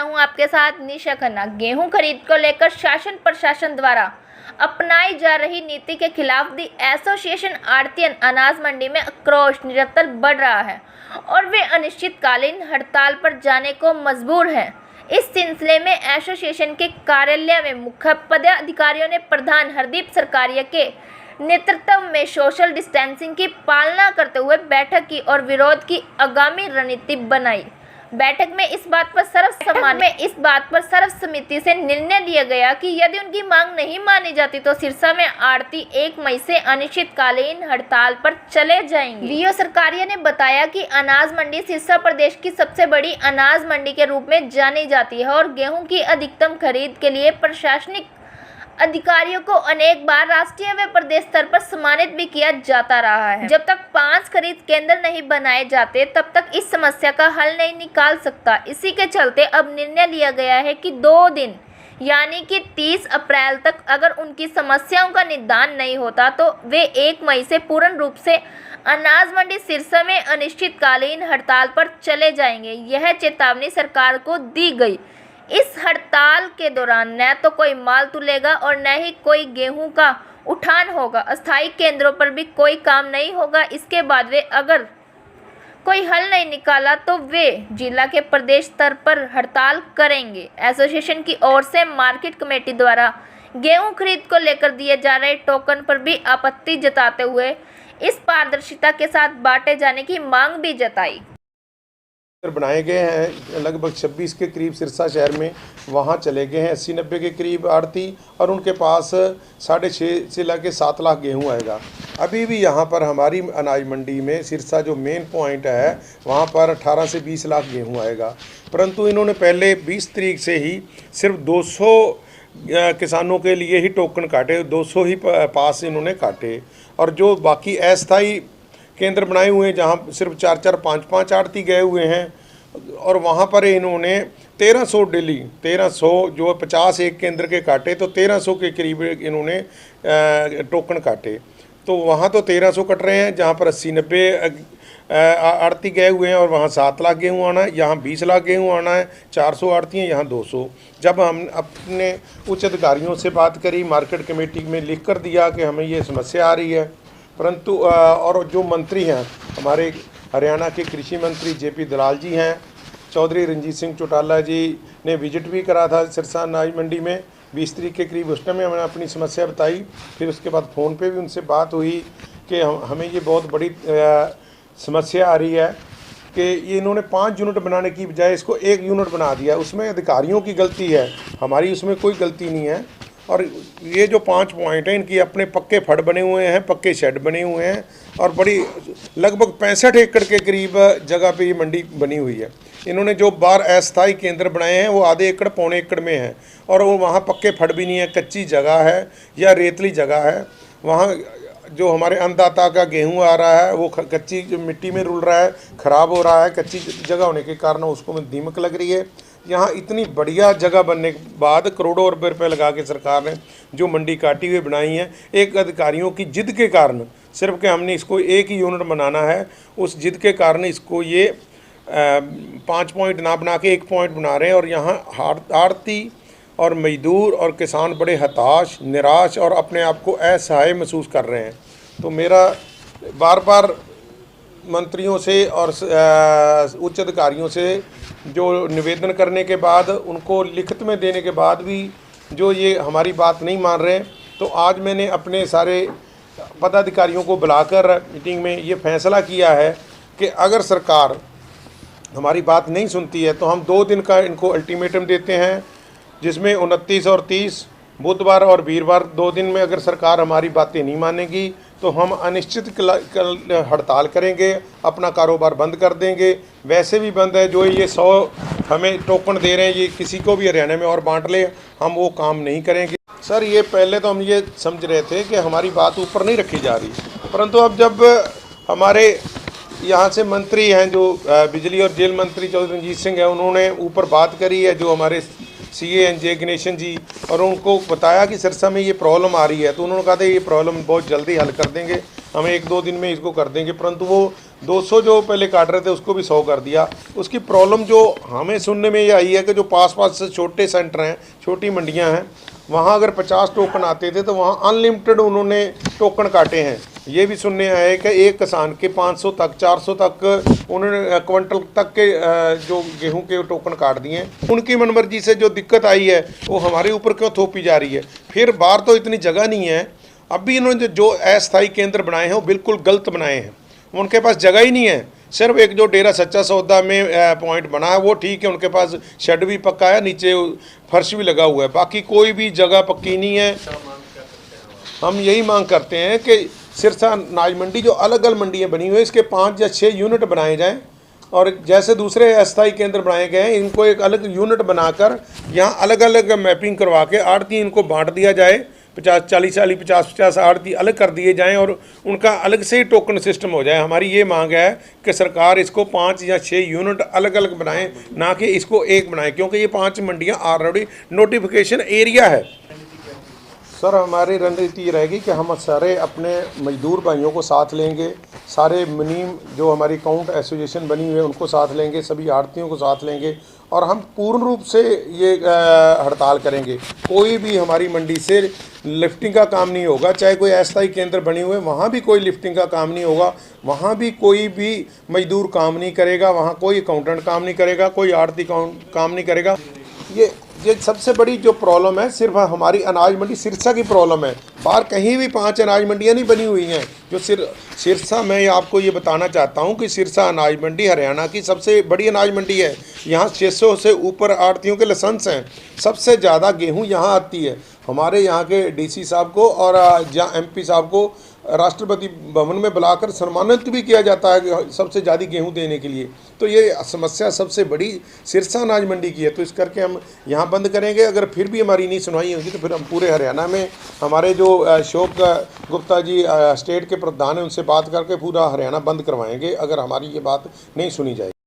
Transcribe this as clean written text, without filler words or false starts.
रहा हूं आपके साथ निशा खन्ना। गेहूं खरीद को लेकर शासन प्रशासन द्वारा अपनाई जा रही नीति के खिलाफ दी एसोसिएशन आढ़तियन अनाज मंडी में आक्रोश निरंतर बढ़ रहा है और वे अनिश्चितकालीन हड़ताल पर जाने को मजबूर हैं। इस सिलसिले में एसोसिएशन के कार्यालय में मुख्य पदाधिकारियों ने प्रधान हरदीप सरकारिया के नेतृत्व में सोशल डिस्टेंसिंग की पालना करते हुए बैठक की और विरोध की आगामी रणनीति बनाई। बैठक में इस बात पर सर्वसम्मति से निर्णय लिया गया कि यदि उनकी मांग नहीं मानी जाती तो सिरसा में आढ़ती 1 मई से अनिश्चितकालीन हड़ताल पर चले जाएंगे। वीओ सरकारिया ने बताया कि अनाज मंडी सिरसा प्रदेश की सबसे बड़ी अनाज मंडी के रूप में जानी जाती है और गेहूं की अधिकतम खरीद के लिए प्रशासनिक अधिकारियों को अनेक बार राष्ट्रीय व प्रदेश स्तर पर सम्मानित भी किया जाता रहा है। जब तक 5 खरीद केंद्र नहीं बनाए जाते तब तक इस समस्या का हल नहीं निकाल सकता। इसी के चलते अब निर्णय लिया गया है कि 2 दिन यानी कि 30 अप्रैल तक अगर उनकी समस्याओं का निदान नहीं होता तो वे 1 मई से पूर्ण रूप से अनाज मंडी सिरसा में अनिश्चितकालीन हड़ताल पर चले जाएंगे। यह चेतावनी सरकार को दी गई। इस हड़ताल के दौरान न तो कोई माल तुलेगा और न ही कोई गेहूं का उठान होगा। अस्थायी केंद्रों पर भी कोई काम नहीं होगा। इसके बाद वे अगर कोई हल नहीं निकाला तो वे जिला के प्रदेश स्तर पर हड़ताल करेंगे। एसोसिएशन की ओर से मार्केट कमेटी द्वारा गेहूं खरीद को लेकर दिए जा रहे टोकन पर भी आपत्ति जताते हुए इस पारदर्शिता के साथ बांटे जाने की मांग भी जताई। बनाए गए हैं लगभग 26 के करीब सिरसा शहर में, वहाँ चले गए हैं 80-90 के करीब आड़ती और उनके पास 6.5 से लेकर 7 लाख गेहूँ आएगा। अभी भी यहाँ पर हमारी अनाज मंडी में सिरसा जो मेन पॉइंट है वहाँ पर 18 से 20 लाख गेहूँ आएगा, परंतु इन्होंने पहले 20 तारीख से ही सिर्फ 200 किसानों के लिए ही टोकन काटे, 200 ही पास इन्होंने काटे और जो बाकी अस्थायी केंद्र बनाए हुए हैं जहाँ सिर्फ 4-4, 5-5 आड़ती गए हुए हैं और वहाँ पर इन्होंने 1300 डेली 1300 जो 50 एक केंद्र के काटे तो 1300 के करीब इन्होंने टोकन काटे। तो वहाँ तो 1300 कट रहे हैं जहाँ पर 80-90 आड़ती गए हुए हैं और वहाँ 7 लाख गेहूँ आना है, यहाँ 20 लाख गेहूँ आना है, 400 आड़ती हैं, यहाँ 200। जब हम अपने उच्च अधिकारियों से बात करी, मार्केट कमेटी में लिख कर दिया कि हमें ये समस्या आ रही है, परंतु और जो मंत्री हैं हमारे हरियाणा के कृषि मंत्री जेपी दलाल जी हैं, चौधरी रंजीत सिंह चौटाला जी ने विजिट भी करा था सिरसा अनाज मंडी में 20 तारीख के करीब। उस टाइम हमने अपनी समस्या बताई, फिर उसके बाद फ़ोन पे भी उनसे बात हुई कि हमें ये बहुत बड़ी समस्या आ रही है कि ये इन्होंने 5 यूनिट बनाने की बजाय इसको 1 यूनिट बना दिया। उसमें अधिकारियों की गलती है, हमारी उसमें कोई गलती नहीं है। और ये जो 5 पॉइंट हैं इनकी अपने पक्के फड़ बने हुए हैं, पक्के शेड बने हुए हैं और बड़ी लगभग 65 एकड़ के करीब जगह पे ये मंडी बनी हुई है। इन्होंने जो बार अस्थायी केंद्र बनाए हैं वो आधे एकड़ पौने एकड़ में है और वो वहाँ पक्के फड़ भी नहीं है, कच्ची जगह है या रेतली जगह है। वहाँ जो हमारे अन्नदाता का गेहूँ आ रहा है वो कच्ची मिट्टी में रुल रहा है, ख़राब हो रहा है। कच्ची जगह होने के कारण उसको में दीमक लग रही है। यहाँ इतनी बढ़िया जगह बनने के बाद करोड़ों रुपए लगा के सरकार ने जो मंडी काटी हुई बनाई है, एक अधिकारियों की जिद के कारण सिर्फ कि हमने इसको 1 ही यूनिट बनाना है, उस जिद के कारण इसको ये 5 पॉइंट ना बना के 1 पॉइंट बना रहे हैं और यहाँ आड़ती और मजदूर और किसान बड़े हताश, निराश और अपने आप को असहाय महसूस कर रहे हैं। तो मेरा बार बार मंत्रियों से और उच्च अधिकारियों से जो निवेदन करने के बाद उनको लिखित में देने के बाद भी जो ये हमारी बात नहीं मान रहे, तो आज मैंने अपने सारे पदाधिकारियों को बुलाकर मीटिंग में ये फैसला किया है कि अगर सरकार हमारी बात नहीं सुनती है तो हम 2 दिन का इनको अल्टीमेटम देते हैं, जिसमें 29 और 30 बुधवार और वीरवार 2 दिन में अगर सरकार हमारी बातें नहीं मानेगी तो हम अनिश्चित हड़ताल करेंगे, अपना कारोबार बंद कर देंगे। वैसे भी बंद है, जो ये 100 हमें टोकन दे रहे हैं ये किसी को भी हरियाणा में और बांट ले, हम वो काम नहीं करेंगे। सर ये पहले तो हम ये समझ रहे थे कि हमारी बात ऊपर नहीं रखी जा रही, परंतु अब जब हमारे यहाँ से मंत्री हैं जो बिजली और जेल मंत्री चौधरी रंजीत सिंह हैं, उन्होंने ऊपर बात करी है जो हमारे CA NJ गणेशन जी, और उनको बताया कि सिरसा में ये प्रॉब्लम आ रही है, तो उन्होंने कहा था ये प्रॉब्लम बहुत जल्दी हल कर देंगे। हम 1-2 दिन में इसको कर देंगे, परंतु वो 200 जो पहले काट रहे थे उसको भी 100 कर दिया। उसकी प्रॉब्लम जो हमें सुनने में ये आई है कि जो पास से छोटे सेंटर हैं, छोटी मंडियां हैं, वहाँ अगर 50 टोकन आते थे तो वहाँ अनलिमिटेड उन्होंने टोकन काटे हैं। ये भी सुनने आया है कि एक किसान के 500 तक 400 तक उन्होंने क्विंटल तक के जो गेहूं के टोकन काट दिए हैं। उनकी मनमर्जी से जो दिक्कत आई है वो हमारे ऊपर क्यों थोपी जा रही है? फिर बाहर तो इतनी जगह नहीं है। अभी इन्होंने जो अस्थायी केंद्र बनाए हैं वो बिल्कुल गलत बनाए हैं। उनके पास जगह ही नहीं है। सिर्फ एक जो डेरा सच्चा सौदा में पॉइंट बना है वो ठीक है, उनके पास शेड भी पक्का है, नीचे फर्श भी लगा हुआ है, बाकी कोई भी जगह पक्की नहीं है। हम यही मांग करते हैं कि सिरसा अनाज मंडी जो अलग अलग मंडियाँ बनी हुई है, इसके 5 या 6 यूनिट बनाए जाएं, और जैसे दूसरे अस्थायी केंद्र बनाए गए हैं इनको एक अलग यूनिट बनाकर यहाँ अलग अलग मैपिंग करवा के आड़ती इनको बांट दिया जाए। 50-40 आड़ती अलग कर दिए जाएं और उनका अलग से ही टोकन सिस्टम हो जाए। हमारी ये मांग है कि सरकार इसको 5 या 6 यूनिट अलग अलग बनाएं, ना कि इसको एक बनाएं, क्योंकि ये 5 मंडियाँ ऑलरेडी नोटिफिकेशन एरिया है। सर, हमारी रणनीति ये रहेगी कि हम सारे अपने मजदूर भाइयों को साथ लेंगे, सारे मुनीम जो हमारी काउंट एसोसिएशन बनी हुई है उनको साथ लेंगे, सभी आड़तियों को साथ लेंगे और हम पूर्ण रूप से ये हड़ताल करेंगे। कोई भी हमारी मंडी से लिफ्टिंग का काम नहीं होगा। चाहे कोई अस्थायी केंद्र बने हुए वहाँ भी कोई लिफ्टिंग का काम नहीं होगा, वहाँ भी कोई भी मजदूर काम नहीं करेगा, वहाँ कोई अकाउंटेंट काम नहीं करेगा, कोई आड़ती काम नहीं करेगा। ये सबसे बड़ी जो प्रॉब्लम है सिर्फ हमारी अनाज मंडी सिरसा की प्रॉब्लम है। बाहर कहीं भी 5 अनाज मंडियाँ नहीं बनी हुई हैं। जो सिरसा, मैं आपको ये बताना चाहता हूँ कि सिरसा अनाज मंडी हरियाणा की सबसे बड़ी अनाज मंडी है। यहाँ 600 से ऊपर आड़तियों के लाइसेंस हैं। सबसे ज़्यादा गेहूँ यहाँ आती है। हमारे यहाँ के डीसी साहब को और जहाँ एमपी साहब को राष्ट्रपति भवन में बुलाकर सम्मानित भी किया जाता है कि सबसे ज़्यादा गेहूं देने के लिए। तो ये समस्या सबसे बड़ी सिरसा अनाज मंडी की है। तो इस करके हम यहाँ बंद करेंगे। अगर फिर भी हमारी नहीं सुनवाई होगी तो फिर हम पूरे हरियाणा में हमारे जो अशोक गुप्ता जी स्टेट के प्रधान हैं उनसे बात करके पूरा हरियाणा बंद करवाएंगे, अगर हमारी ये बात नहीं सुनी जाएगी।